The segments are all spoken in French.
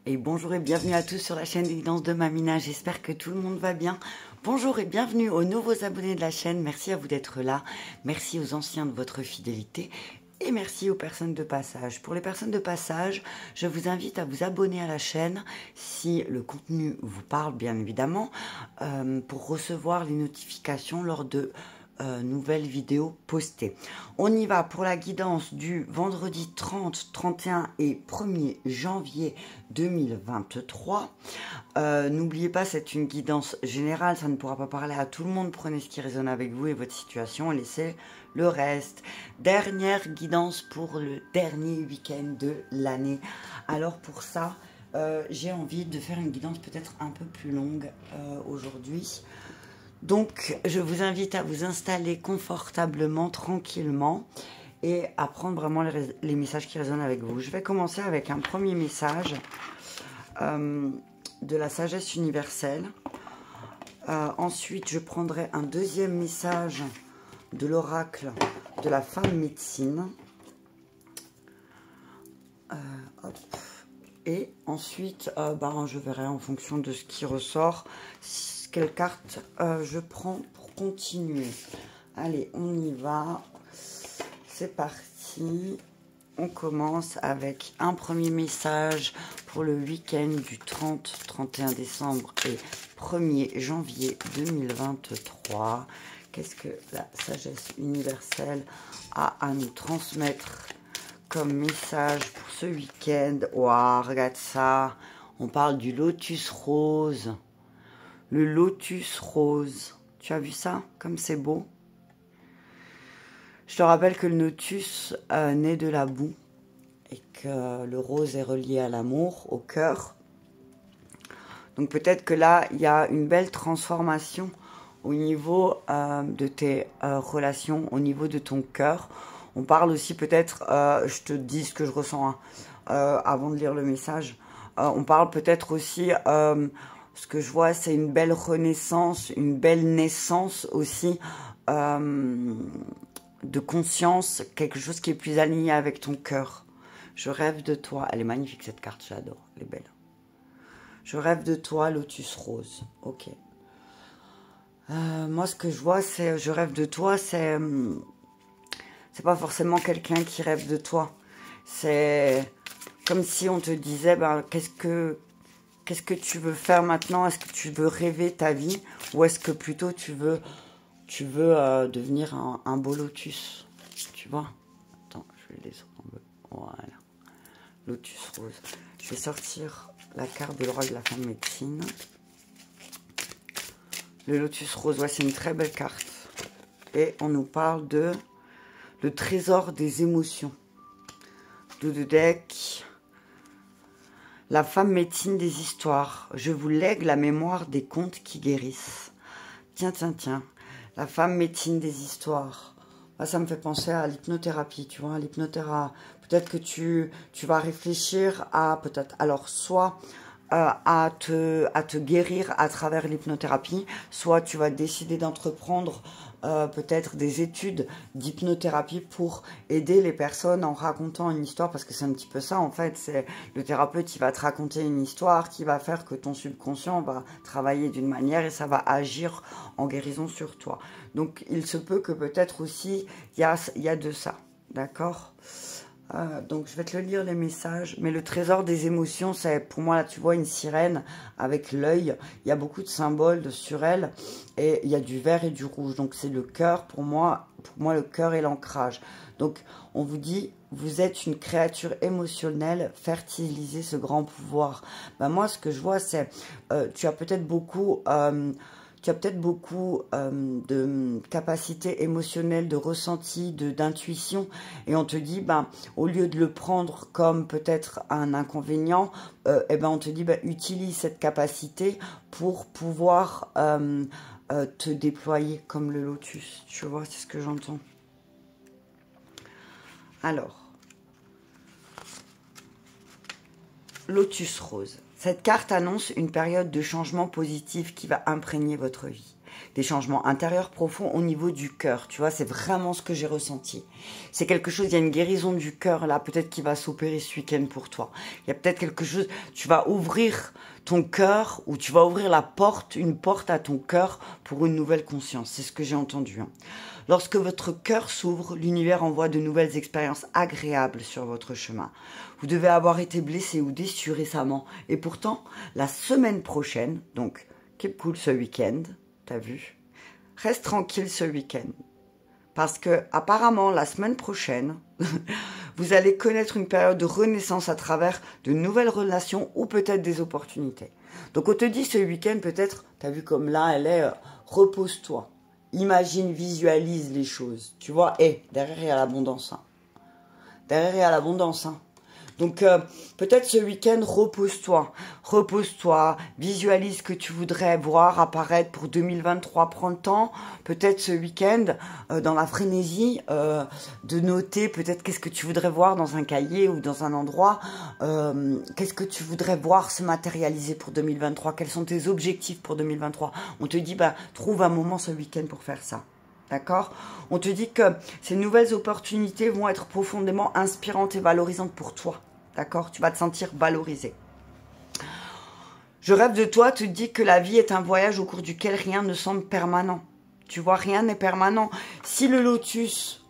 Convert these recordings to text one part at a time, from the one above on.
Et bonjour et bienvenue à tous sur la chaîne des guidances de Mamina, j'espère que tout le monde va bien. Bonjour et bienvenue aux nouveaux abonnés de la chaîne, merci à vous d'être là, merci aux anciens de votre fidélité et merci aux personnes de passage. Pour les personnes de passage, je vous invite à vous abonner à la chaîne si le contenu vous parle bien évidemment, pour recevoir les notifications lors de nouvelles vidéos postées. On y va pour la guidance du vendredi 30, 31 et 1er janvier 2023. N'oubliez pas, c'est une guidance générale, ça ne pourra pas parler à tout le monde. Prenez ce qui résonne avec vous et votre situation et laissez le reste. Dernière guidance pour le dernier week-end de l'année. Alors pour ça, j'ai envie de faire une guidance peut-être un peu plus longue aujourd'hui. Donc, je vous invite à vous installer confortablement, tranquillement, et à prendre vraiment les messages qui résonnent avec vous. Je vais commencer avec un premier message de la sagesse universelle. Ensuite, je prendrai un deuxième message de l'oracle de la femme médecine. Et ensuite, je verrai en fonction de ce qui ressort quelle carte je prends pour continuer. Allez, on y va. C'est parti. On commence avec un premier message pour le week-end du 30-31 décembre et 1er janvier 2023. Qu'est-ce que la sagesse universelle a à nous transmettre comme message pour ce week-end? Waouh, regarde ça. On parle du lotus rose. Le lotus rose. Tu as vu ça? Comme c'est beau. Je te rappelle que le lotus naît de la boue et que le rose est relié à l'amour, au cœur. Donc peut-être que là, il y a une belle transformation au niveau de tes relations, au niveau de ton cœur. On parle aussi peut-être, je te dis ce que je ressens avant de lire le message, on parle peut-être aussi... ce que je vois, c'est une belle renaissance, une belle naissance aussi de conscience, quelque chose qui est plus aligné avec ton cœur. Je rêve de toi. Elle est magnifique cette carte, j'adore, elle est belle. Je rêve de toi, lotus rose. Ok. Moi, ce que je vois, c'est je rêve de toi, c'est pas forcément quelqu'un qui rêve de toi. C'est comme si on te disait, qu'est-ce que tu veux faire maintenant? Est-ce que tu veux rêver ta vie? Ou est-ce que plutôt tu veux devenir un beau lotus? Tu vois? Attends, je vais les enlever. Voilà. Lotus rose. Je vais sortir la carte de l'oracle de la femme médecine. Le lotus rose, ouais, c'est une très belle carte. Et on nous parle de le trésor des émotions. Do the deck. La femme médecine des histoires. Je vous lègue la mémoire des contes qui guérissent. Tiens, tiens, tiens. La femme médecine des histoires. Ça me fait penser à l'hypnothérapie, tu vois, l'hypnothérapie. Peut-être que tu vas réfléchir à, peut-être, alors, soit à te guérir à travers l'hypnothérapie, soit tu vas décider d'entreprendre peut-être des études d'hypnothérapie pour aider les personnes en racontant une histoire, parce que c'est un petit peu ça en fait, c'est le thérapeute qui va te raconter une histoire qui va faire que ton subconscient va travailler d'une manière et ça va agir en guérison sur toi. Donc il se peut que peut-être aussi il y a de ça, d'accord? Donc je vais te le lire les messages, mais le trésor des émotions, c'est pour moi là tu vois une sirène avec l'œil, il y a beaucoup de symboles sur elle et il y a du vert et du rouge, donc c'est le cœur pour moi le cœur est l'ancrage. Donc on vous dit vous êtes une créature émotionnelle, fertilisez ce grand pouvoir. Moi ce que je vois c'est tu as peut-être beaucoup de capacités émotionnelles, de ressenti, d'intuition. Et on te dit, au lieu de le prendre comme peut-être un inconvénient, on te dit, utilise cette capacité pour pouvoir te déployer comme le lotus. Tu vois, c'est ce que j'entends. Alors, lotus rose. Cette carte annonce une période de changement positif qui va imprégner votre vie. des changements intérieurs profonds au niveau du cœur. Tu vois, c'est vraiment ce que j'ai ressenti. C'est quelque chose, il y a une guérison du cœur là, peut-être qui va s'opérer ce week-end pour toi. Il y a peut-être quelque chose, tu vas ouvrir ton cœur ou tu vas ouvrir une porte à ton cœur pour une nouvelle conscience. C'est ce que j'ai entendu. Hein. Lorsque votre cœur s'ouvre, l'univers envoie de nouvelles expériences agréables sur votre chemin. Vous devez avoir été blessé ou déçu récemment. Et pourtant, la semaine prochaine, donc keep cool ce week-end, t'as vu? Reste tranquille ce week-end. Parce que apparemment, la semaine prochaine, vous allez connaître une période de renaissance à travers de nouvelles relations ou peut-être des opportunités. Donc on te dit ce week-end, peut-être, t'as vu comme là, elle est, repose-toi. Imagine, visualise les choses. Tu vois, derrière il y a l'abondance. Hein. Derrière il y a l'abondance. Hein. Donc, peut-être ce week-end, repose-toi. Repose-toi, visualise ce que tu voudrais voir apparaître pour 2023. Prends le temps, peut-être ce week-end, dans la frénésie, de noter peut-être qu'est-ce que tu voudrais voir dans un cahier ou dans un endroit. Qu'est-ce que tu voudrais voir se matérialiser pour 2023. Quels sont tes objectifs pour 2023. On te dit, trouve un moment ce week-end pour faire ça. D'accord? On te dit que ces nouvelles opportunités vont être profondément inspirantes et valorisantes pour toi. D'accord? Tu vas te sentir valorisé. Je rêve de toi, te dis que la vie est un voyage au cours duquel rien ne semble permanent. Tu vois, rien n'est permanent. Si le lotus,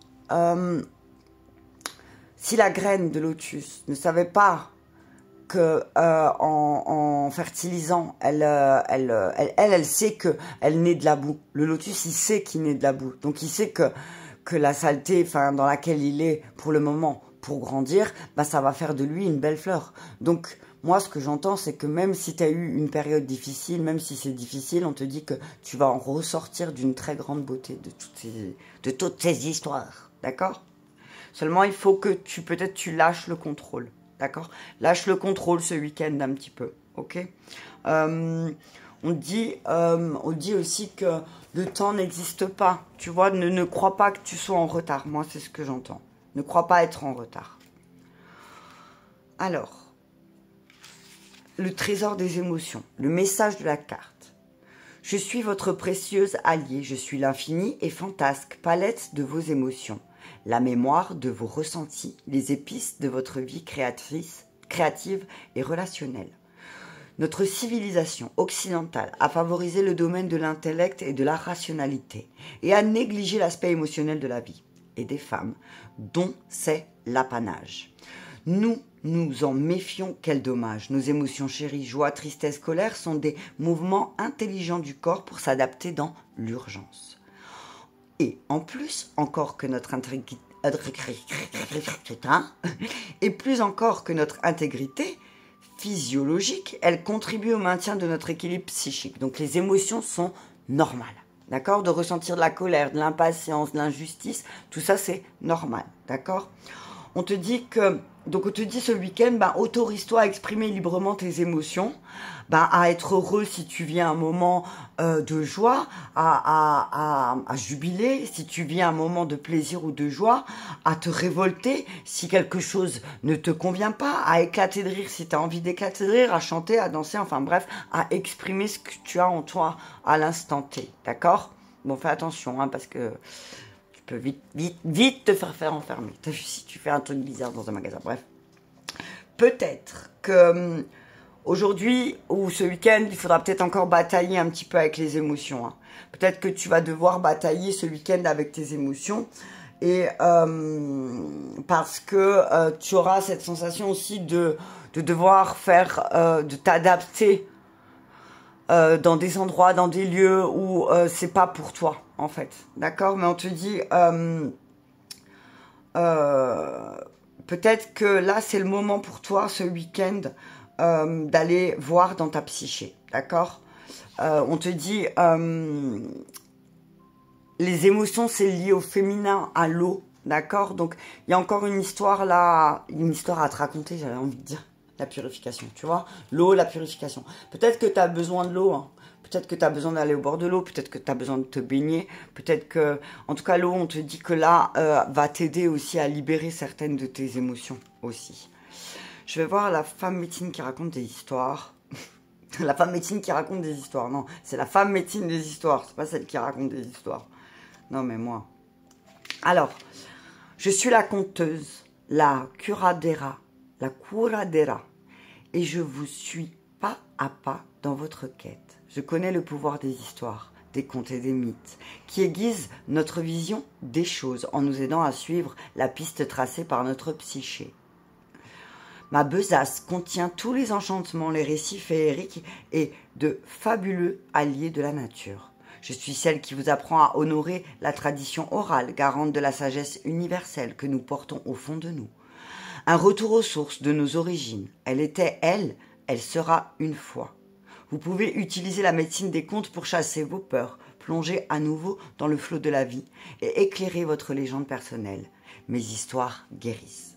si la graine de lotus ne savait pas que en fertilisant, elle sait que elle naît de la boue. Le lotus, il sait qu'il naît de la boue. Donc, il sait que la saleté, dans laquelle il est pour le moment, pour grandir, ça va faire de lui une belle fleur. Donc, moi, ce que j'entends, c'est que même si tu as eu une période difficile, même si c'est difficile, on te dit que tu vas en ressortir d'une très grande beauté de toutes ces histoires. D'accord? Seulement, il faut que peut-être tu lâches le contrôle. D'accord? Lâche le contrôle ce week-end un petit peu. Ok? On dit aussi que le temps n'existe pas. Tu vois, ne crois pas que tu sois en retard. Moi, c'est ce que j'entends. Ne crois pas être en retard. Alors, le trésor des émotions. Le message de la carte. Je suis votre précieuse alliée. Je suis l'infini et fantasque palette de vos émotions. La mémoire de vos ressentis, les épices de votre vie créative et relationnelle. Notre civilisation occidentale a favorisé le domaine de l'intellect et de la rationalité et a négligé l'aspect émotionnel de la vie et des femmes, dont c'est l'apanage. Nous nous en méfions, quel dommage. Nos émotions chéries, joie, tristesse, colère sont des mouvements intelligents du corps pour s'adapter dans l'urgence. Et en plus, encore que notre intégrité, et plus encore que notre intégrité physiologique, elle contribue au maintien de notre équilibre psychique. Donc les émotions sont normales, d'accord? De ressentir de la colère, de l'impatience, de l'injustice, tout ça c'est normal, d'accord? On te dit ce week-end, autorise-toi à exprimer librement tes émotions, à être heureux si tu vis un moment de joie, à jubiler si tu vis un moment de plaisir ou de joie, à te révolter si quelque chose ne te convient pas, à éclater de rire si tu as envie d'éclater de rire, à chanter, à danser, enfin bref, à exprimer ce que tu as en toi à l'instant T, d'accord? Bon, fais attention, parce que peut vite te faire enfermer. T'as vu si tu fais un truc bizarre dans un magasin. Bref. Peut-être que aujourd'hui ou ce week-end, il faudra peut-être encore batailler un petit peu avec les émotions. Hein. Peut-être que tu vas devoir batailler ce week-end avec tes émotions. Et parce que tu auras cette sensation aussi de devoir de t'adapter dans des endroits, dans des lieux où c'est pas pour toi, en fait. D'accord? Mais on te dit, peut-être que là, c'est le moment pour toi, ce week-end, d'aller voir dans ta psyché. D'accord? On te dit, les émotions, c'est lié au féminin, à l'eau. D'accord? Donc, il y a encore une histoire là, une histoire à te raconter, j'avais envie de dire. La purification, tu vois, l'eau, la purification. Peut-être que tu as besoin de l'eau, hein. Peut-être que tu as besoin d'aller au bord de l'eau, peut-être que tu as besoin de te baigner, peut-être que, en tout cas, l'eau, on te dit que là, va t'aider aussi à libérer certaines de tes émotions aussi. Je vais voir la femme médecine qui raconte des histoires. La femme médecine qui raconte des histoires. Non, c'est la femme médecine des histoires. C'est pas celle qui raconte des histoires. Non, mais moi. Alors, je suis la conteuse, la curadera, et je vous suis pas à pas dans votre quête. Je connais le pouvoir des histoires, des contes et des mythes, qui aiguisent notre vision des choses en nous aidant à suivre la piste tracée par notre psyché. Ma besace contient tous les enchantements, les récits féeriques et de fabuleux alliés de la nature. Je suis celle qui vous apprend à honorer la tradition orale, garante de la sagesse universelle que nous portons au fond de nous. Un retour aux sources de nos origines. Elle était elle sera une fois. Vous pouvez utiliser la médecine des contes pour chasser vos peurs, plonger à nouveau dans le flot de la vie et éclairer votre légende personnelle. Mes histoires guérissent.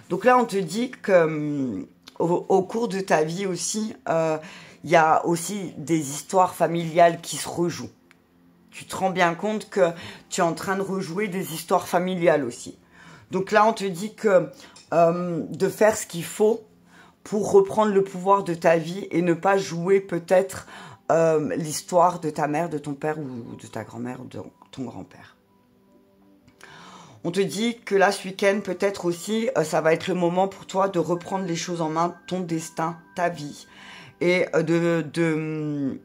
Donc là, on te dit que au cours de ta vie aussi, il y a aussi des histoires familiales qui se rejouent. Tu te rends bien compte que tu es en train de rejouer des histoires familiales aussi. Donc là, on te dit que de faire ce qu'il faut pour reprendre le pouvoir de ta vie et ne pas jouer peut-être l'histoire de ta mère, de ton père ou de ta grand-mère ou de ton grand-père. On te dit que là, ce week-end, peut-être aussi, ça va être le moment pour toi de reprendre les choses en main, ton destin, ta vie, et de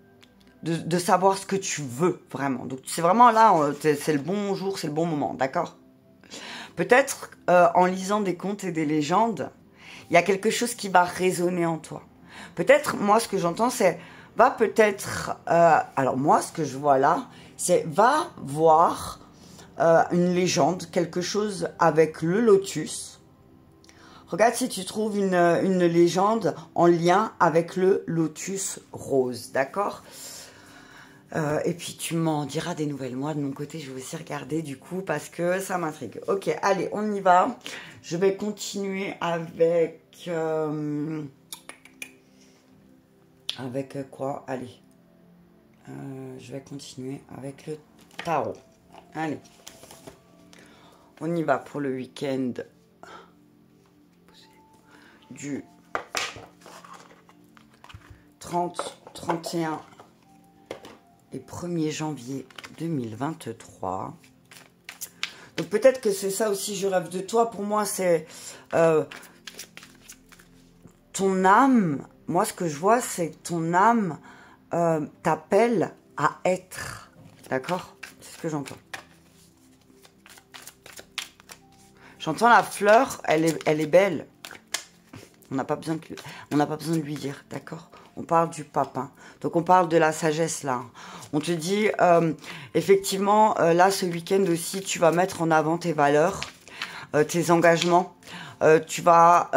savoir ce que tu veux vraiment. Donc, c'est vraiment là, c'est le bon jour, c'est le bon moment, d'accord? Peut-être, en lisant des contes et des légendes, il y a quelque chose qui va résonner en toi. Peut-être, moi, ce que j'entends, c'est, va peut-être, alors moi, ce que je vois là, c'est, va voir une légende, quelque chose avec le lotus. Regarde si tu trouves une légende en lien avec le lotus rose, d'accord? Et puis tu m'en diras des nouvelles. Moi, de mon côté, je vais aussi regarder du coup parce que ça m'intrigue. Ok, allez, on y va. Je vais continuer avec... avec quoi? Allez. Je vais continuer avec le tarot. Allez. On y va pour le week-end du 30, 31 et 1er janvier 2023. Donc peut-être que c'est ça aussi, je rêve de toi. Pour moi, c'est ton âme. Moi, ce que je vois, c'est que ton âme t'appelle à être. D'accord? C'est ce que j'entends. J'entends la fleur, elle est belle. On n'a pas besoin de lui dire, d'accord? On parle du pape, hein. Donc on parle de la sagesse là. On te dit, effectivement, là ce week-end aussi, tu vas mettre en avant tes valeurs, tes engagements. Tu vas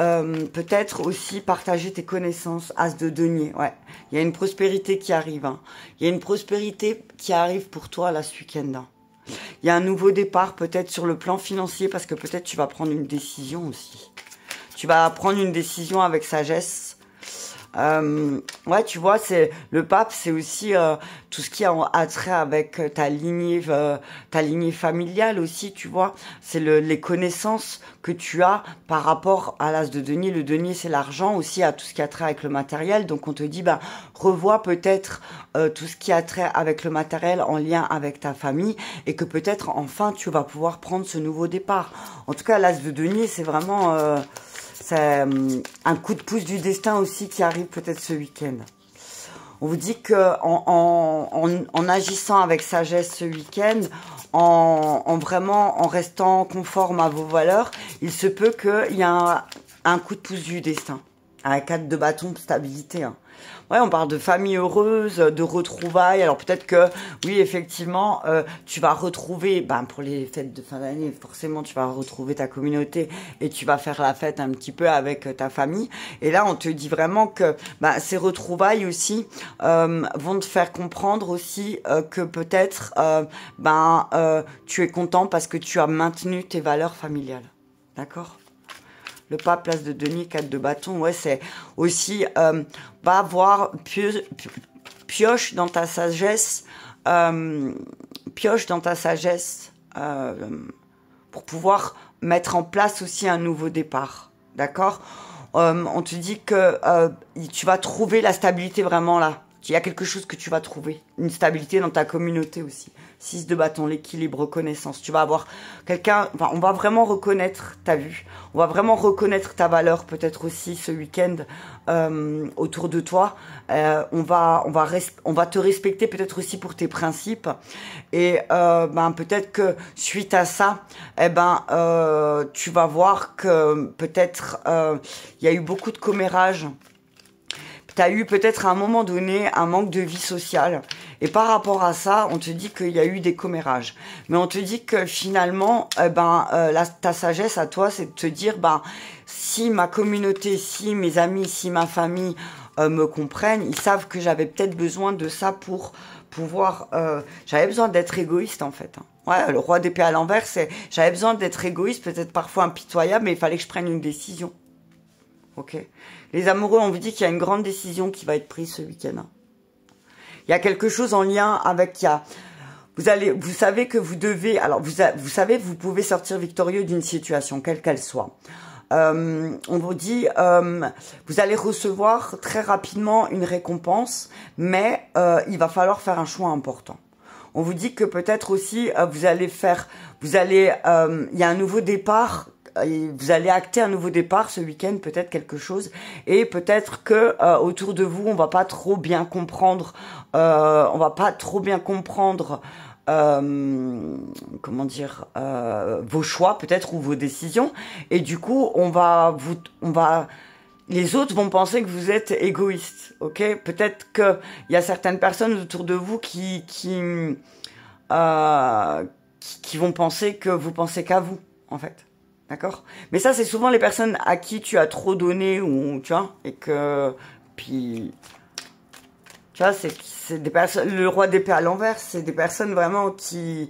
peut-être aussi partager tes connaissances. As de denier, ouais. Il y a une prospérité qui arrive. Hein. Il y a une prospérité qui arrive pour toi là ce week-end. Hein. Il y a un nouveau départ peut-être sur le plan financier parce que peut-être tu vas prendre une décision aussi. Tu vas prendre une décision avec sagesse. Ouais, tu vois, c'est le pape, c'est aussi tout ce qui a trait avec ta lignée familiale aussi, tu vois. C'est les connaissances que tu as par rapport à l'as de denier. Le denier, c'est l'argent aussi, à tout ce qui a trait avec le matériel. Donc, on te dit, bah, revois peut-être tout ce qui a trait avec le matériel en lien avec ta famille et que peut-être, enfin, tu vas pouvoir prendre ce nouveau départ. En tout cas, l'as de denier, c'est vraiment... c'est un coup de pouce du destin aussi qui arrive peut-être ce week-end. On vous dit que en agissant avec sagesse ce week-end, en restant conforme à vos valeurs, il se peut qu'il y ait un coup de pouce du destin. Un 4 de bâton, stabilité. Hein. Ouais, on parle de famille heureuse, de retrouvailles. Alors peut-être que, oui, effectivement, tu vas retrouver, ben, pour les fêtes de fin d'année, forcément, tu vas retrouver ta communauté et tu vas faire la fête un petit peu avec ta famille. Et là, on te dit vraiment que ben, ces retrouvailles aussi vont te faire comprendre aussi que peut-être tu es content parce que tu as maintenu tes valeurs familiales. D'accord ? Le pape, place de denier, 4 de bâton, ouais, c'est aussi, va voir, pioche dans ta sagesse, pour pouvoir mettre en place aussi un nouveau départ, d'accord? On te dit que tu vas trouver la stabilité vraiment là. Il y a quelque chose que tu vas trouver. Une stabilité dans ta communauté aussi. 6 de bâton, l'équilibre, reconnaissance. Tu vas avoir quelqu'un... Enfin, on va vraiment reconnaître ta vue. On va vraiment reconnaître ta valeur peut-être aussi ce week-end autour de toi. On va te respecter peut-être aussi pour tes principes. Et peut-être que suite à ça, tu vas voir que peut-être il y a eu beaucoup de commérage. Tu as eu peut-être à un moment donné un manque de vie sociale. Et par rapport à ça, on te dit qu'il y a eu des commérages. Mais on te dit que finalement, ta sagesse à toi, c'est de te dire, si ma communauté, si mes amis, si ma famille me comprennent, ils savent que j'avais peut-être besoin de ça pour pouvoir... j'avais besoin d'être égoïste en fait. Ouais, le roi d'épée à l'envers, j'avais besoin d'être égoïste, peut-être parfois impitoyable, mais il fallait que je prenne une décision. Ok. Les amoureux, on vous dit qu'il y a une grande décision qui va être prise ce week-end. Il y a quelque chose en lien avec... Vous savez que vous devez... Alors, vous savez, vous pouvez sortir victorieux d'une situation, quelle qu'elle soit. On vous dit, vous allez recevoir très rapidement une récompense, mais il va falloir faire un choix important. On vous dit que peut-être aussi, il y a un nouveau départ. Vous allez acter un nouveau départ ce week-end, peut-être quelque chose, et peut-être que autour de vous, on va pas trop bien comprendre, comment dire, vos choix peut-être ou vos décisions, et du coup, les autres vont penser que vous êtes égoïste, ok? Peut-être que il y a certaines personnes autour de vous qui vont penser que vous pensez qu'à vous, en fait. D'accord? Mais ça, c'est souvent les personnes à qui tu as trop donné, ou tu vois, et que... Puis... Tu vois, c'est des personnes... Le roi d'épée à l'envers, c'est des personnes vraiment qui...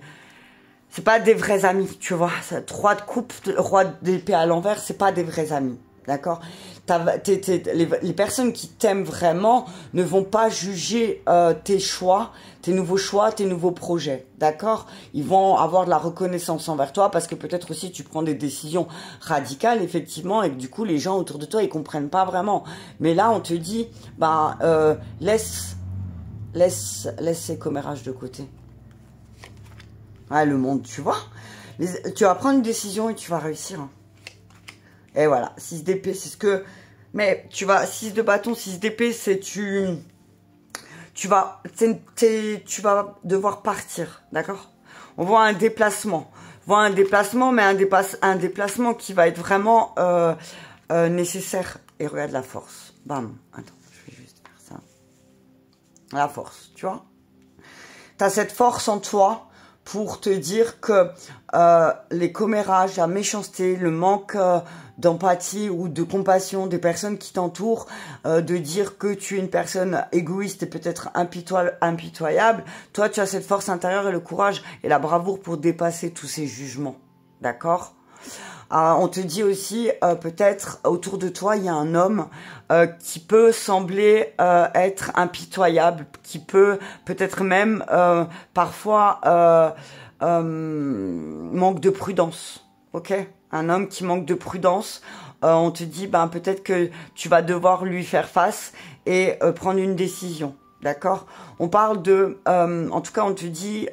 C'est pas des vrais amis, tu vois. 3 de coupe, le roi d'épée à l'envers, c'est pas des vrais amis. D'accord? Les personnes qui t'aiment vraiment ne vont pas juger tes choix, tes nouveaux choix, tes nouveaux projets. D'accord? Ils vont avoir de la reconnaissance envers toi parce que peut-être aussi tu prends des décisions radicales, effectivement, et que du coup les gens autour de toi ils comprennent pas vraiment. Mais là on te dit, laisse ces commérages de côté. Ouais, le monde, tu vois? Tu vas prendre une décision et tu vas réussir. Hein. Et voilà, 6 d'épée, c'est ce que... Mais tu vas... 6 de bâton, 6 d'épée, c'est tu vas devoir partir, d'accord? On voit un déplacement. On voit un déplacement, mais un déplacement qui va être vraiment nécessaire. Et regarde la force. Bam. Attends, je vais juste faire ça. La force, tu vois? Tu as cette force en toi pour te dire que les commérages, la méchanceté, le manque d'empathie ou de compassion des personnes qui t'entourent, de dire que tu es une personne égoïste et peut-être impitoyable, toi tu as cette force intérieure et le courage et la bravoure pour dépasser tous ces jugements. D'accord ? On te dit aussi, peut-être autour de toi, il y a un homme qui peut sembler être impitoyable, qui peut peut-être même parfois manque de prudence, ok? Un homme qui manque de prudence, on te dit, peut-être que tu vas devoir lui faire face et prendre une décision, d'accord? On parle de, en tout cas, on te dit...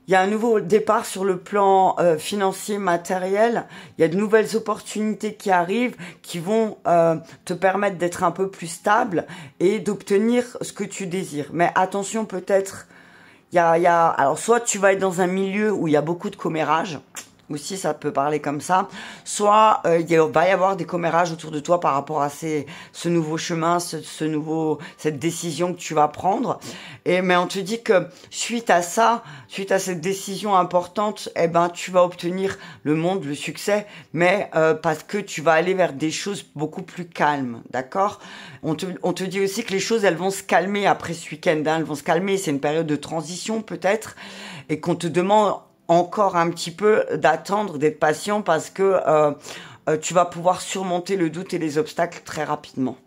il y a un nouveau départ sur le plan financier, matériel. Il y a de nouvelles opportunités qui arrivent, qui vont te permettre d'être un peu plus stable et d'obtenir ce que tu désires. Mais attention, peut-être, alors soit tu vas être dans un milieu où il y a beaucoup de commérages, aussi ça peut parler comme ça, soit il va y avoir des commérages autour de toi par rapport à ce nouveau chemin, cette décision que tu vas prendre. Mais on te dit que suite à ça, suite à cette décision importante, tu vas obtenir le monde, le succès, mais parce que tu vas aller vers des choses beaucoup plus calmes, d'accord? On te dit aussi que les choses, elles vont se calmer après ce week-end, elles vont se calmer, c'est une période de transition peut-être, et qu'on te demande encore un petit peu d'attendre, d'être patient parce que tu vas pouvoir surmonter le doute et les obstacles très rapidement.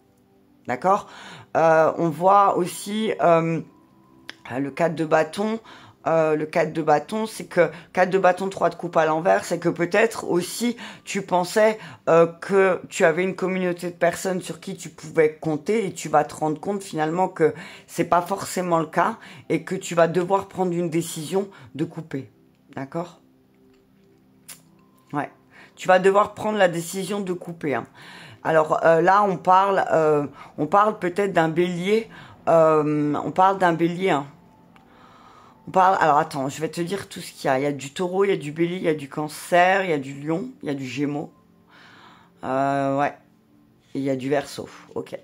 D'accord? On voit aussi le 4 de bâton. le 4 de bâton, c'est que 4 de bâton, 3 de coupe à l'envers, c'est que peut-être aussi tu pensais que tu avais une communauté de personnes sur qui tu pouvais compter et tu vas te rendre compte finalement que c'est pas forcément le cas et que tu vas devoir prendre une décision de couper. D'accord? Ouais. Tu vas devoir prendre la décision de couper. Hein. Alors là, on parle peut-être d'un bélier. On parle d'un bélier. Hein. Alors attends, je vais te dire tout ce qu'il y a. Il y a du taureau, il y a du bélier, il y a du cancer, il y a du lion, il y a du gémeaux. Ouais. Et il y a du verseau. Ok.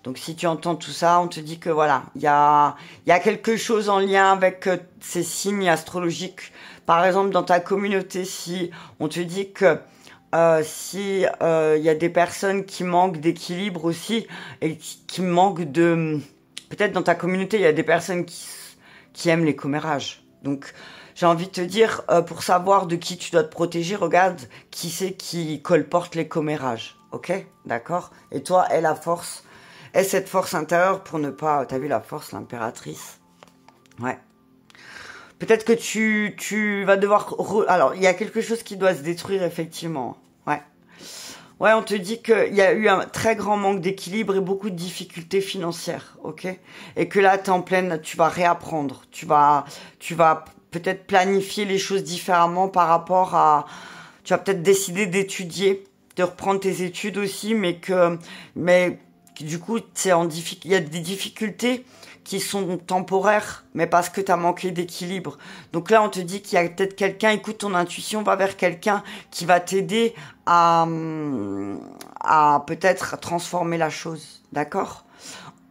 Donc si tu entends tout ça, on te dit que voilà, il y a quelque chose en lien avec ces signes astrologiques. Par exemple, dans ta communauté, si on te dit que si y a des personnes qui manquent d'équilibre aussi et qui manquent de... Peut-être dans ta communauté, il y a des personnes qui aiment les commérages. Donc, j'ai envie de te dire, pour savoir de qui tu dois te protéger, regarde qui c'est qui colporte les commérages. Ok? D'accord? Et toi, aie la force, aie cette force intérieure pour ne pas... T'as vu la force, l'impératrice? Ouais. Peut-être que tu vas devoir... Alors, il y a quelque chose qui doit se détruire, effectivement. Ouais. Ouais, on te dit qu'il y a eu un très grand manque d'équilibre et beaucoup de difficultés financières, ok? Et que là, t'es en pleine... Tu vas réapprendre. Tu vas peut-être planifier les choses différemment par rapport à... Tu vas peut-être décider d'étudier, de reprendre tes études aussi, mais du coup, il y a des difficultés qui sont temporaires, mais parce que tu as manqué d'équilibre. Donc là, on te dit qu'il y a peut-être quelqu'un, écoute ton intuition, va vers quelqu'un qui va t'aider à peut-être transformer la chose, d'accord?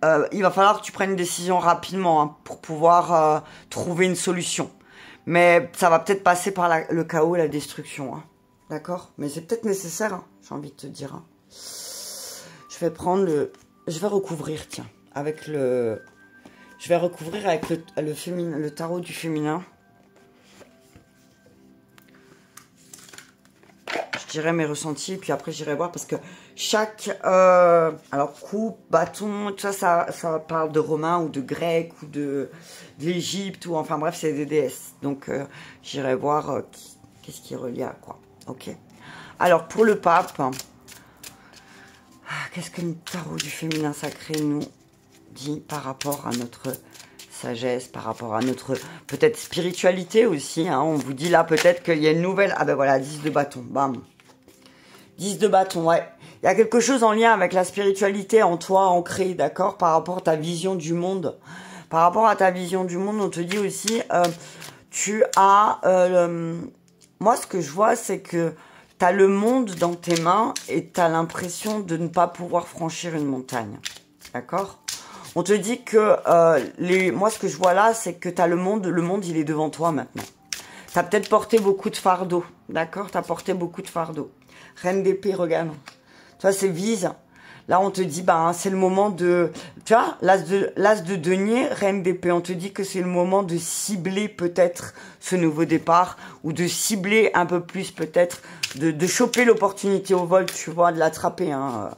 Il va falloir que tu prennes une décision rapidement hein, pour pouvoir trouver une solution. Mais ça va peut-être passer par le chaos et la destruction, hein, d'accord? Mais c'est peut-être nécessaire, hein, j'ai envie de te dire. Hein. Je vais recouvrir, tiens, avec le... Je vais recouvrir avec le tarot du féminin. Je dirais mes ressentis, puis après j'irai voir parce que chaque... alors coupe, bâton, tout ça, ça parle de romain ou de grec ou de l'Égypte ou enfin bref, c'est des déesses. Donc j'irai voir qu'est-ce qui est relié à quoi. Ok. Alors pour le pape, qu'est-ce que le tarot du féminin sacré nous dit par rapport à notre sagesse, par rapport à notre peut-être spiritualité aussi. Hein. On vous dit là peut-être qu'il y a une nouvelle... Ah ben voilà, 10 de bâton, bam. 10 de bâton, ouais. Il y a quelque chose en lien avec la spiritualité en toi ancrée, d'accord, par rapport à ta vision du monde. Par rapport à ta vision du monde, on te dit aussi, tu as... moi, ce que je vois, c'est que tu as le monde dans tes mains et tu as l'impression de ne pas pouvoir franchir une montagne. D'accord ? On te dit que moi, ce que je vois là, c'est que tu as le monde, il est devant toi maintenant. Tu as peut-être porté beaucoup de fardeaux, d'accord? Tu as porté beaucoup de fardeaux. Reine d'épée, regarde. Tu vois, c'est vise. Là, on te dit, bah, c'est le moment de... Tu vois, l'as de denier, reine d'épée, on te dit que c'est le moment de cibler peut-être ce nouveau départ ou de cibler un peu plus peut-être, de choper l'opportunité au vol, tu vois, de l'attraper, hein.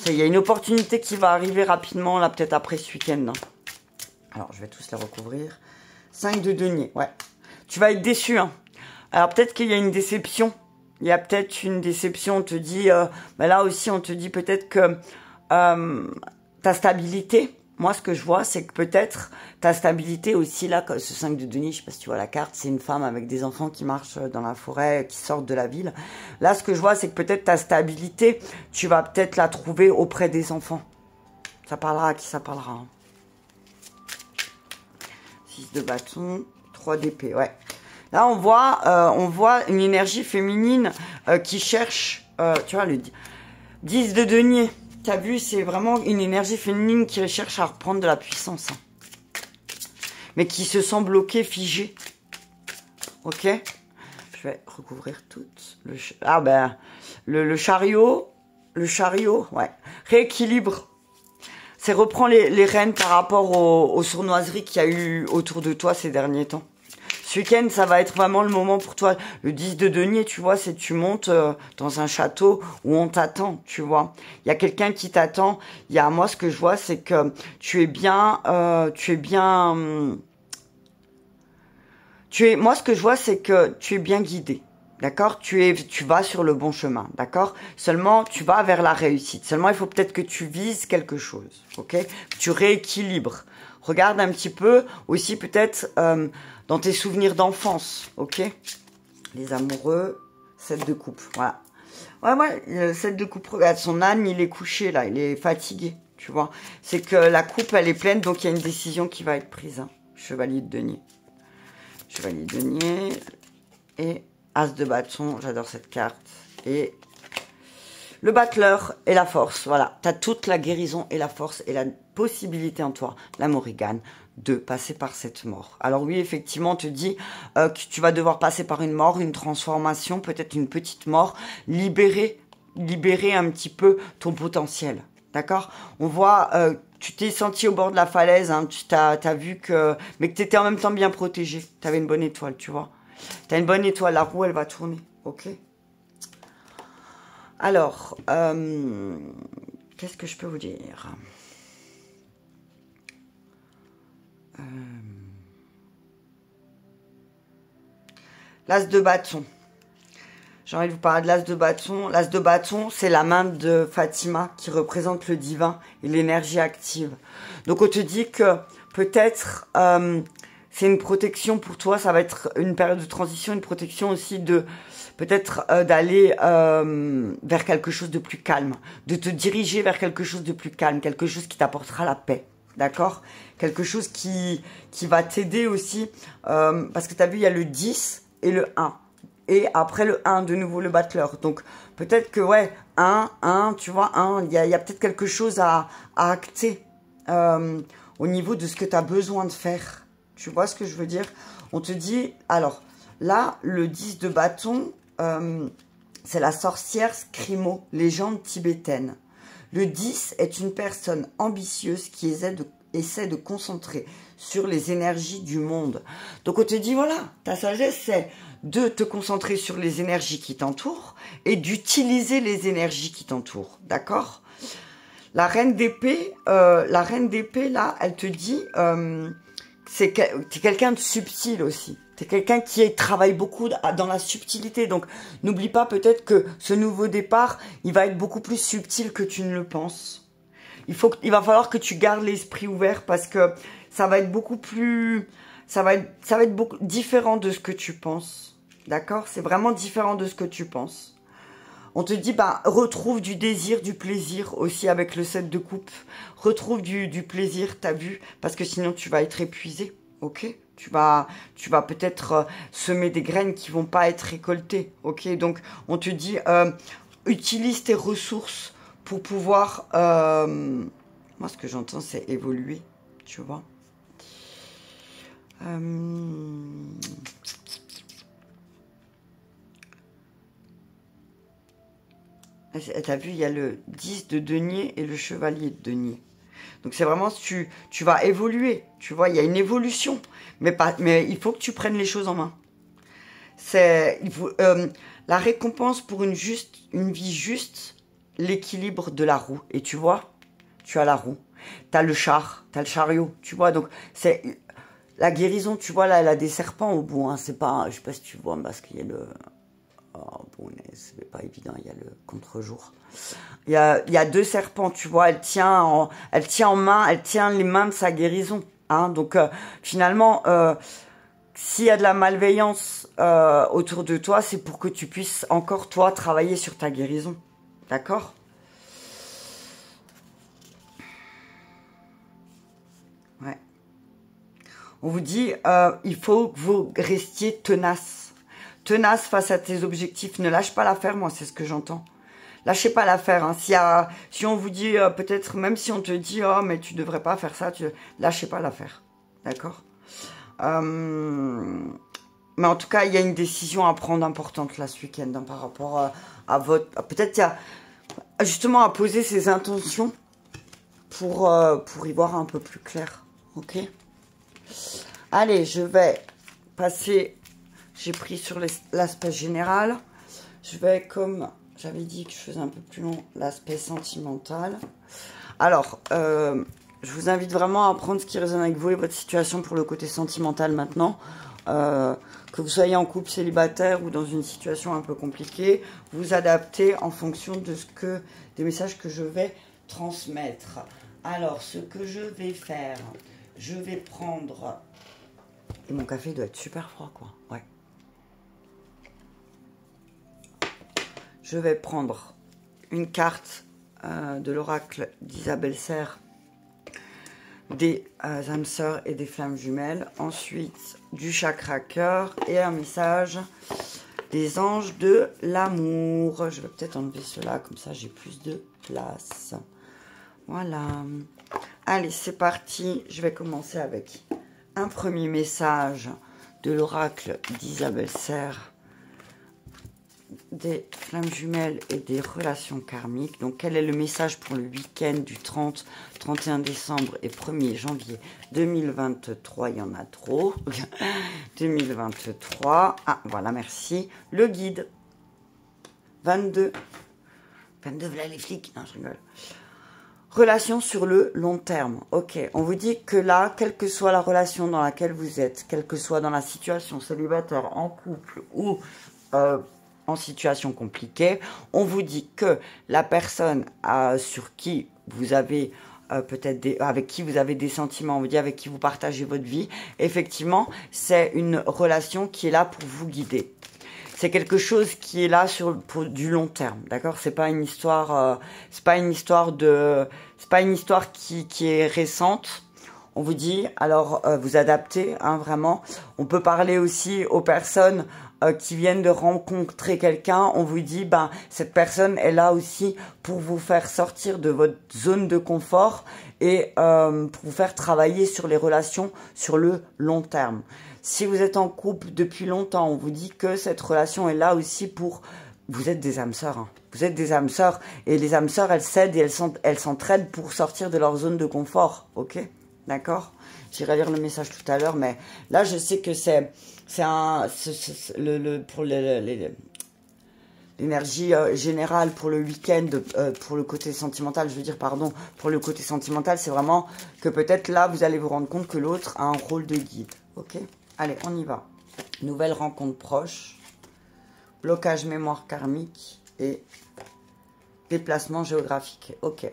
Il y a une opportunité qui va arriver rapidement, là, peut-être après ce week-end. Hein. Alors, je vais tous les recouvrir. 5 de denier, ouais. Tu vas être déçu, hein. Alors, peut-être qu'il y a une déception. Il y a peut-être une déception, on te dit... mais là aussi, on te dit peut-être que ta stabilité... Moi, ce que je vois, c'est que peut-être ta stabilité aussi, là, ce 5 de denier, je sais pas si tu vois la carte, c'est une femme avec des enfants qui marchent dans la forêt, qui sortent de la ville. Là, ce que je vois, c'est que peut-être ta stabilité, tu vas peut-être la trouver auprès des enfants. Ça parlera à qui ça parlera. Hein. 6 de bâton, 3 d'épée, ouais. Là, on voit une énergie féminine qui cherche, tu vois, le 10 de denier. T'as vu, c'est vraiment une énergie féminine qui cherche à reprendre de la puissance. Hein. Mais qui se sent bloquée, figée. Ok? Je vais recouvrir toutes. Ah ben, le chariot. Le chariot, ouais. Rééquilibre. C'est reprendre les rênes par rapport aux sournoiseries qu'il y a eu autour de toi ces derniers temps. Ce week-end, ça va être vraiment le moment pour toi. Le 10 de denier, tu vois, c'est tu montes dans un château où on t'attend, tu vois. Il y a quelqu'un qui t'attend. Moi, ce que je vois, c'est que tu es bien, Moi, ce que je vois, c'est que tu es bien guidé. D'accord? Tu vas sur le bon chemin. D'accord? Seulement, tu vas vers la réussite. Seulement, il faut peut-être que tu vises quelque chose. Ok? Tu rééquilibres. Regarde un petit peu aussi peut-être dans tes souvenirs d'enfance. Ok? Les amoureux, 7 de coupe. Voilà. Ouais, le 7 de coupe, regarde, son âne, il est couché là. Il est fatigué. Tu vois? C'est que la coupe, elle est pleine, donc il y a une décision qui va être prise. Hein. Chevalier de denier. Chevalier de denier. Et As de bâton, j'adore cette carte. Et le battleur et la force. Voilà, tu as toute la guérison et la force et la possibilité en toi, la Morrigan, de passer par cette mort. Alors oui, effectivement, on te dit que tu vas devoir passer par une mort, une transformation, peut-être une petite mort, libérer un petit peu ton potentiel. D'accord? On voit, tu t'es senti au bord de la falaise, hein, tu t'as vu que... Mais que tu étais en même temps bien protégé. Tu avais une bonne étoile, tu vois. Tu as une bonne étoile, la roue, elle va tourner. Ok? Alors, qu'est-ce que je peux vous dire? L'as de bâton. J'ai envie de vous parler de l'as de bâton. L'as de bâton, c'est la main de Fatima qui représente le divin et l'énergie active. Donc, on te dit que peut-être c'est une protection pour toi. Ça va être une période de transition, une protection aussi de... Peut-être d'aller vers quelque chose de plus calme, de te diriger vers quelque chose de plus calme, quelque chose qui t'apportera la paix, d'accord? Quelque chose qui va t'aider aussi, parce que tu as vu, il y a le 10 et le 1. Et après le 1, de nouveau le battleur. Donc peut-être que, ouais, 1, tu vois, 1, il y a peut-être quelque chose à acter au niveau de ce que tu as besoin de faire. Tu vois ce que je veux dire? On te dit, alors, là, le 10 de bâton... c'est la sorcière Scrimo, légende tibétaine. Le 10 est une personne ambitieuse qui essaie de concentrer sur les énergies du monde. Donc on te dit, voilà, ta sagesse, c'est de te concentrer sur les énergies qui t'entourent et d'utiliser les énergies qui t'entourent. D'accord? La reine d'épée, là, elle te dit, t'es quelqu'un de subtil aussi. T'es quelqu'un qui travaille beaucoup dans la subtilité. Donc, n'oublie pas peut-être que ce nouveau départ, il va être beaucoup plus subtil que tu ne le penses. Il va falloir que tu gardes l'esprit ouvert parce que ça va être beaucoup plus... Ça va être beaucoup différent de ce que tu penses. D'accord? C'est vraiment différent de ce que tu penses. On te dit, bah, retrouve du désir, du plaisir aussi avec le 7 de coupe. Retrouve du plaisir, t'as vu? Parce que sinon, tu vas être épuisé. Ok? Tu vas peut-être semer des graines qui vont pas être récoltées. Ok? Donc, on te dit, utilise tes ressources pour pouvoir... moi, ce que j'entends, c'est évoluer. Tu vois? T'as vu, il y a le 10 de denier et le chevalier de denier. Donc c'est vraiment, tu vas évoluer, tu vois, il y a une évolution. Mais il faut que tu prennes les choses en main. La récompense pour une vie juste, l'équilibre de la roue. Et tu vois, tu as la roue. Tu as le chariot, tu vois. Donc c'est la guérison, tu vois, là, elle a des serpents au bout. Hein, c'est pas, je sais pas si tu vois, parce qu'il y a le... Oh, bon, c'est pas évident, il y a le contre-jour. Il y a 2 serpents, tu vois, elle tient en main, elle tient les mains de sa guérison. Hein, donc, finalement, s'il y a de la malveillance autour de toi, c'est pour que tu puisses encore, toi, travailler sur ta guérison. D'accord? Ouais. On vous dit, il faut que vous restiez tenace. Tenace face à tes objectifs. Ne lâche pas l'affaire, moi, c'est ce que j'entends. Lâchez pas l'affaire. Hein. Si on vous dit, peut-être, même si on te dit, oh, mais tu devrais pas faire ça, lâchez pas l'affaire. D'accord? Mais en tout cas, il y a une décision à prendre importante là ce week-end hein, par rapport à votre... Peut-être qu'il y a justement à poser ses intentions pour y voir un peu plus clair. Ok? Allez, je vais passer... J'ai pris sur l'aspect général. Je vais, comme j'avais dit que je faisais un peu plus long, l'aspect sentimental. Alors, je vous invite vraiment à prendre ce qui résonne avec vous et votre situation pour le côté sentimental maintenant. que vous soyez en couple célibataire ou dans une situation un peu compliquée, vous adaptez en fonction de des messages que je vais transmettre. Alors, ce que je vais faire, je vais prendre... Et mon café doit être super froid, quoi. Ouais. Je vais prendre une carte de l'oracle d'Isabelle Serre, des âmes sœurs et des flammes jumelles. Ensuite, du chakra cœur et un message des anges de l'amour. Je vais peut-être enlever cela, comme ça j'ai plus de place. Voilà. Allez, c'est parti. Je vais commencer avec un premier message de l'oracle d'Isabelle Serre, des flammes jumelles et des relations karmiques. Donc, quel est le message pour le week-end du 30, 31 décembre et 1er janvier 2023? Il y en a trop. 2023. Ah, voilà, merci. Le guide. 22. 22, voilà les flics. Non, je rigole. Relation sur le long terme. Ok, on vous dit que là, quelle que soit la relation dans laquelle vous êtes, quelle que soit dans la situation célibataire, en couple ou en situation compliquée, on vous dit que la personne sur qui vous avez avec qui vous avez des sentiments, on vous dit avec qui vous partagez votre vie, effectivement, c'est une relation qui est là pour vous guider. C'est quelque chose qui est là pour du long terme, d'accord? C'est pas une histoire, c'est pas une histoire qui est récente. On vous dit, alors vous adaptez, hein, vraiment. On peut parler aussi aux personnes qui viennent de rencontrer quelqu'un. On vous dit, ben cette personne est là aussi pour vous faire sortir de votre zone de confort et pour vous faire travailler sur les relations sur le long terme. Si vous êtes en couple depuis longtemps, on vous dit que cette relation est là aussi pour... Vous êtes des âmes sœurs, hein. Vous êtes des âmes sœurs. Et les âmes sœurs, elles s'aident et elles s'entraident pour sortir de leur zone de confort. Ok? D'accord? J'irai lire le message tout à l'heure, mais là, je sais que pour l'énergie générale pour le week-end, pour le côté sentimental, je veux dire, pardon, pour le côté sentimental, c'est vraiment que peut-être là, vous allez vous rendre compte que l'autre a un rôle de guide. Ok? Allez, on y va. Nouvelle rencontre proche, blocage mémoire karmique et déplacement géographique. Ok.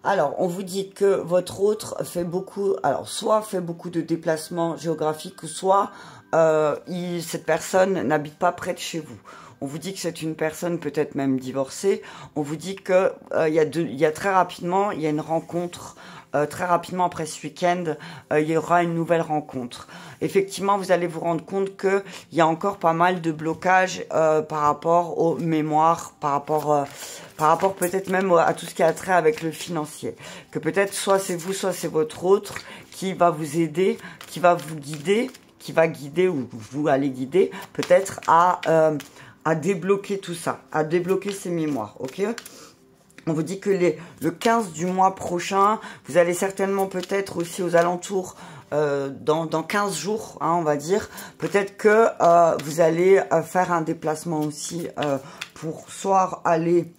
Alors, on vous dit que votre autre fait beaucoup, alors soit fait beaucoup de déplacements géographiques, soit cette personne n'habite pas près de chez vous. On vous dit que c'est une personne peut-être même divorcée. On vous dit que il y a très rapidement, il y a une rencontre. Très rapidement après ce week-end, il y aura une nouvelle rencontre. Effectivement, vous allez vous rendre compte qu'il y a encore pas mal de blocages par rapport aux mémoires, par rapport peut-être même à tout ce qui a trait avec le financier. Que peut-être soit c'est vous, soit c'est votre autre qui va vous aider, qui va vous guider, qui va guider ou vous allez guider peut-être à débloquer tout ça, à débloquer ces mémoires, ok ? On vous dit que le 15 du mois prochain, vous allez certainement peut-être aussi aux alentours, dans 15 jours, hein, on va dire, peut-être que vous allez faire un déplacement aussi pour soit aller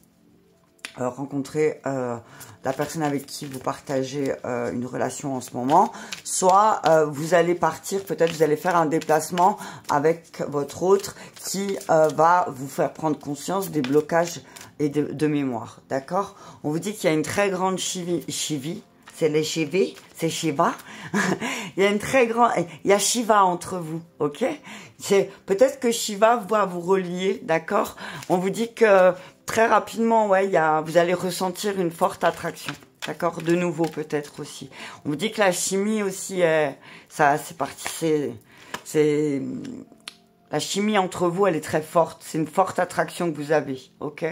rencontrer la personne avec qui vous partagez une relation en ce moment, soit vous allez partir, peut-être vous allez faire un déplacement avec votre autre qui va vous faire prendre conscience des blocages et de mémoire, d'accord? On vous dit qu'il y a une très grande chivie, c'est les chivés, c'est Shiva. Il y a une très grande, il y a Shiva entre vous, ok? C'est peut-être que Shiva va vous relier, d'accord? On vous dit que très rapidement, ouais, vous allez ressentir une forte attraction, d'accord? De nouveau peut-être aussi. On vous dit que la chimie aussi, c'est parti, la chimie entre vous, elle est très forte. C'est une forte attraction que vous avez, ok?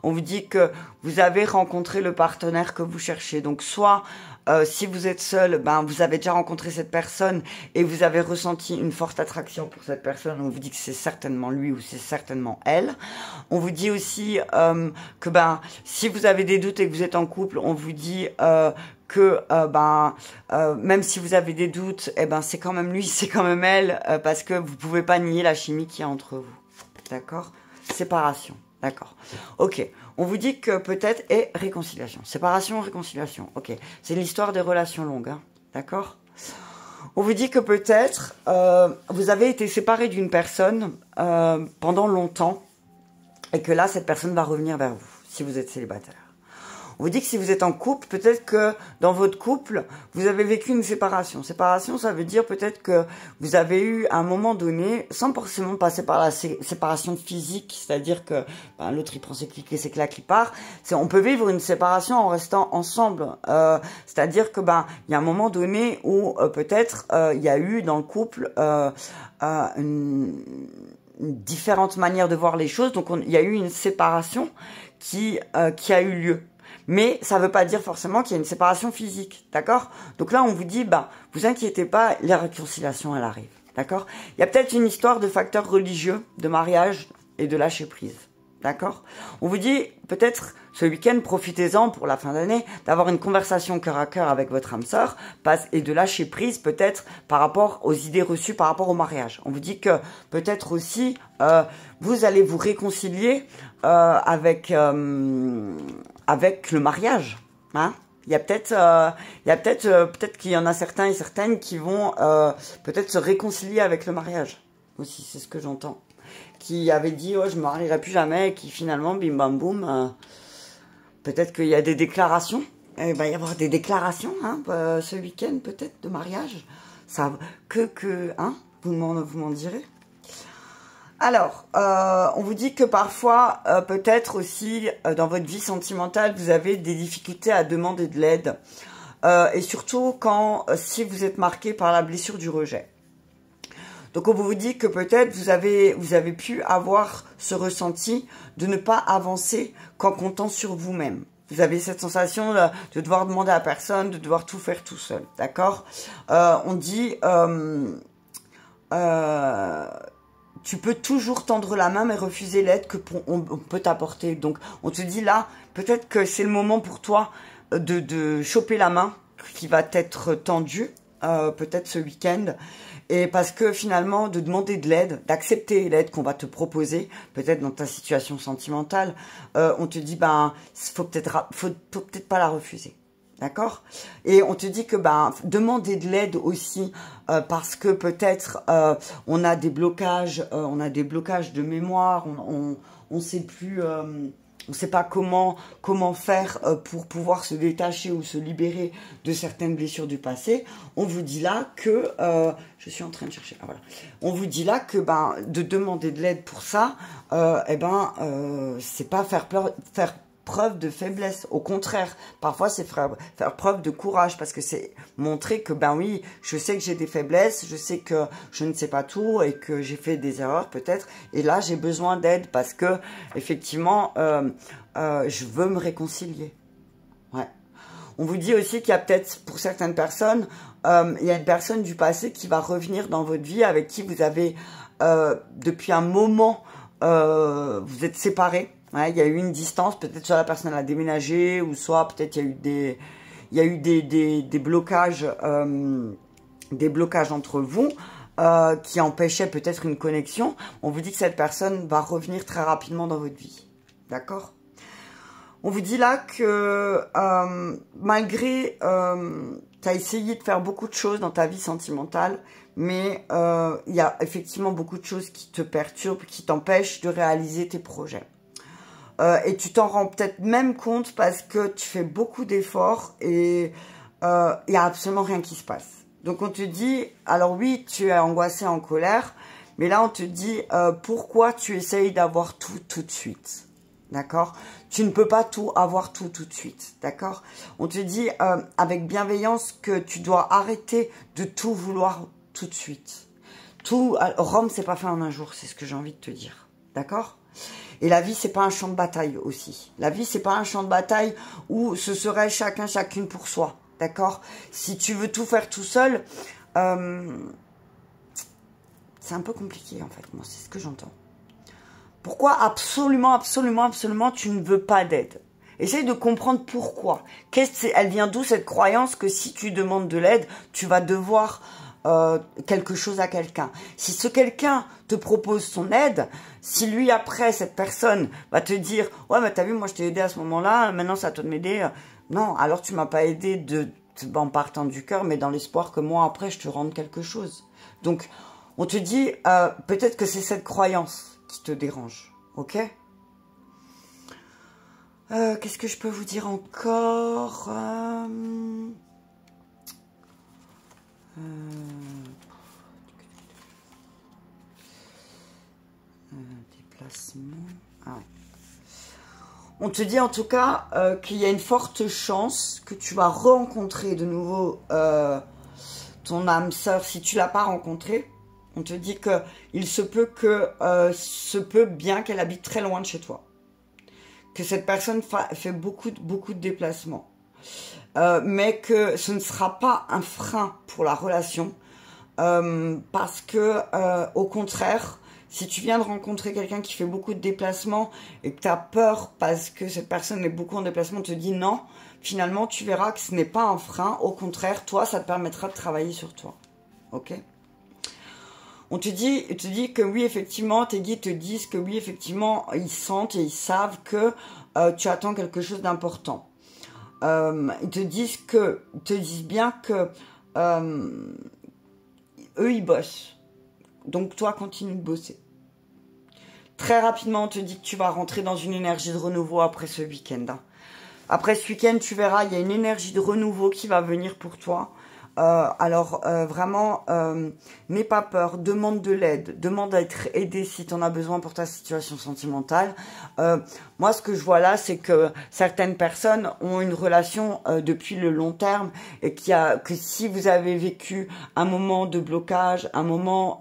On vous dit que vous avez rencontré le partenaire que vous cherchez. Donc, soit, si vous êtes seul, ben, vous avez déjà rencontré cette personne et vous avez ressenti une forte attraction pour cette personne. On vous dit que c'est certainement lui ou c'est certainement elle. On vous dit aussi que, ben, si vous avez des doutes et que vous êtes en couple, on vous dit que même si vous avez des doutes, eh ben c'est quand même lui, c'est quand même elle, parce que vous pouvez pas nier la chimie qu'il y a entre vous. D'accord? Séparation. D'accord. Ok. On vous dit que peut-être et réconciliation. Séparation, réconciliation. Ok. C'est l'histoire des relations longues. Hein. D'accord? On vous dit que peut-être vous avez été séparé d'une personne pendant longtemps et que là, cette personne va revenir vers vous, si vous êtes célibataire. On vous dit que si vous êtes en couple, peut-être que dans votre couple, vous avez vécu une séparation. Séparation, ça veut dire peut-être que vous avez eu à un moment donné, sans forcément passer par la séparation physique, c'est-à-dire que ben, l'autre il prend ses clics et ses claques, il part. On peut vivre une séparation en restant ensemble. C'est-à-dire que ben il y a un moment donné où peut-être il y a eu dans le couple une différente manière de voir les choses. Donc il y a eu une séparation qui a eu lieu. Mais ça ne veut pas dire forcément qu'il y a une séparation physique, d'accord? Donc là, on vous dit, bah, vous inquiétez pas, la réconciliation, elle arrive, d'accord? Il y a peut-être une histoire de facteurs religieux, de mariage et de lâcher prise, d'accord? On vous dit, peut-être, ce week-end, profitez-en pour la fin d'année, d'avoir une conversation cœur à cœur avec votre âme sœur, et de lâcher prise, peut-être, par rapport aux idées reçues par rapport au mariage. On vous dit que, peut-être aussi, vous allez vous réconcilier avec le mariage, hein. Il y a peut-être, peut-être qu'il y en a certains et certaines qui vont peut-être se réconcilier avec le mariage aussi, c'est ce que j'entends. Qui avaient dit, oh, je me marierai plus jamais, et qui finalement, bim bam boum, peut-être qu'il y a des déclarations. Il va y avoir des déclarations, hein, ce week-end peut-être de mariage. Ça, hein, vous m'en direz. Alors, on vous dit que parfois, peut-être aussi, dans votre vie sentimentale, vous avez des difficultés à demander de l'aide. Et surtout, si vous êtes marqué par la blessure du rejet. Donc, on vous dit que peut-être vous avez pu avoir ce ressenti de ne pas avancer qu'en comptant sur vous-même. Vous avez cette sensation de devoir demander à personne, de devoir tout faire tout seul, d'accord? On dit... tu peux toujours tendre la main mais refuser l'aide on peut t'apporter. Donc on te dit là, peut-être que c'est le moment pour toi de choper la main qui va t'être tendue, peut-être ce week-end. Et parce que finalement, de demander de l'aide, d'accepter l'aide qu'on va te proposer, peut-être dans ta situation sentimentale, on te dit, ben, faut peut-être pas la refuser. D'accord? Et on te dit que ben demander de l'aide aussi parce que peut-être on a des blocages de mémoire, on sait plus, on sait pas comment faire pour pouvoir se détacher ou se libérer de certaines blessures du passé. On vous dit là que je suis en train de chercher. Ah, voilà. On vous dit là que ben de demander de l'aide pour ça, c'est pas faire preuve de faiblesse. Au contraire, parfois c'est faire preuve de courage parce que c'est montrer que ben oui, je sais que j'ai des faiblesses, je sais que je ne sais pas tout et que j'ai fait des erreurs peut-être et là j'ai besoin d'aide parce que effectivement je veux me réconcilier. Ouais. On vous dit aussi qu'il y a peut-être pour certaines personnes, il y a une personne du passé qui va revenir dans votre vie avec qui vous avez depuis un moment vous êtes séparés. Ouais, il y a eu une distance, peut-être soit la personne a déménagé, ou soit peut-être il y a eu des blocages entre vous qui empêchaient peut-être une connexion. On vous dit que cette personne va revenir très rapidement dans votre vie. D'accord? On vous dit là que malgré tu as essayé de faire beaucoup de choses dans ta vie sentimentale, mais il y a effectivement beaucoup de choses qui te perturbent, qui t'empêchent de réaliser tes projets. Et tu t'en rends peut-être même compte parce que tu fais beaucoup d'efforts et il n'y a absolument rien qui se passe. Donc on te dit, alors oui, tu es angoissé, en colère, mais là on te dit pourquoi tu essayes d'avoir tout de suite. D'accord? Tu ne peux pas tout avoir tout de suite. D'accord? On te dit avec bienveillance que tu dois arrêter de tout vouloir tout de suite. Rome, c'est pas fait en un jour, c'est ce que j'ai envie de te dire. D'accord? Et la vie, c'est pas un champ de bataille aussi. La vie, c'est pas un champ de bataille où ce serait chacune pour soi. D'accord? Si tu veux tout faire tout seul, c'est un peu compliqué en fait. Moi, c'est ce que j'entends. Pourquoi absolument, tu ne veux pas d'aide? Essaye de comprendre pourquoi. Elle vient d'où cette croyance que si tu demandes de l'aide, tu vas devoir quelque chose à quelqu'un. Si ce quelqu'un te propose son aide, si lui après, cette personne va te dire « Ouais, mais t'as vu, moi je t'ai aidé à ce moment-là, maintenant c'est à toi de m'aider. » Non, alors tu m'as pas aidé en partant du cœur, mais dans l'espoir que moi, après, je te rende quelque chose. Donc, on te dit, peut-être que c'est cette croyance qui te dérange, ok? Qu'est-ce que je peux vous dire encore? Déplacement. Ah. On te dit en tout cas qu'il y a une forte chance que tu vas rencontrer de nouveau ton âme sœur si tu l'as pas rencontrée. On te dit que il se peut bien qu'elle habite très loin de chez toi, que cette personne fait beaucoup de déplacements, mais que ce ne sera pas un frein pour la relation, parce que au contraire, si tu viens de rencontrer quelqu'un qui fait beaucoup de déplacements et que tu as peur parce que cette personne est beaucoup en déplacement, te dit non, finalement tu verras que ce n'est pas un frein, au contraire, toi ça te permettra de travailler sur toi, ok? On te dit que oui, effectivement, tes guides te disent que oui, effectivement, ils sentent et ils savent que tu attends quelque chose d'important. Ils te disent bien que eux, ils bossent. Donc, toi, continue de bosser. Très rapidement, on te dit que tu vas rentrer dans une énergie de renouveau après ce week-end. Hein. Après ce week-end, tu verras, il y a une énergie de renouveau qui va venir pour toi. Alors vraiment, n'aie pas peur, demande de l'aide, demande à être aidé si tu en as besoin pour ta situation sentimentale. Moi, ce que je vois là, c'est que certaines personnes ont une relation depuis le long terme et que si vous avez vécu un moment de blocage, un moment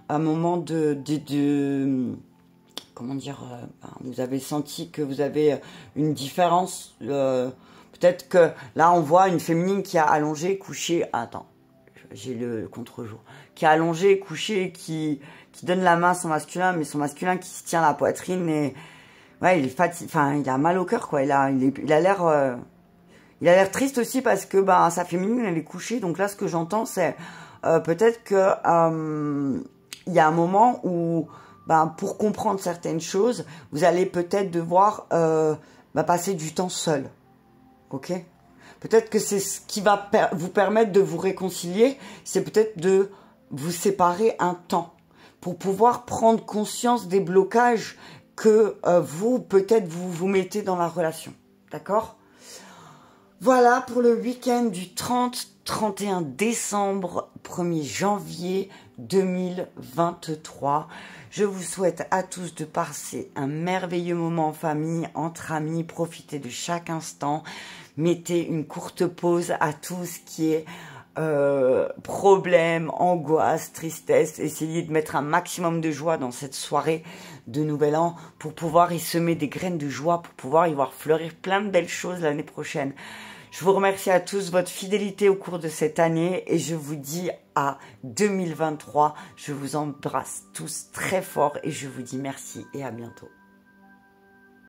de comment dire, vous avez senti que vous avez une différence. Peut-être que là, on voit une féminine qui a allongé, couché. Attends, j'ai le contre-jour. Qui a allongé, couché, qui donne la main à son masculin, mais son masculin qui se tient à la poitrine et ouais, il est fatigué. Enfin, il a mal au cœur, quoi. Il a l'air triste aussi parce que sa féminine, elle est couchée. Donc là, ce que j'entends, c'est peut-être que il y a un moment où pour comprendre certaines choses, vous allez peut-être devoir passer du temps seul. Ok? Peut-être que c'est ce qui va vous permettre de vous réconcilier, c'est peut-être de vous séparer un temps pour pouvoir prendre conscience des blocages que peut-être vous mettez dans la relation. D'accord? Voilà pour le week-end du 30-31 décembre, 1er janvier 2023. Je vous souhaite à tous de passer un merveilleux moment en famille, entre amis, profitez de chaque instant. Mettez une courte pause à tout ce qui est problème, angoisse, tristesse. Essayez de mettre un maximum de joie dans cette soirée de Nouvel An pour pouvoir y semer des graines de joie, pour pouvoir y voir fleurir plein de belles choses l'année prochaine. Je vous remercie à tous de votre fidélité au cours de cette année et je vous dis à 2023. Je vous embrasse tous très fort et je vous dis merci et à bientôt.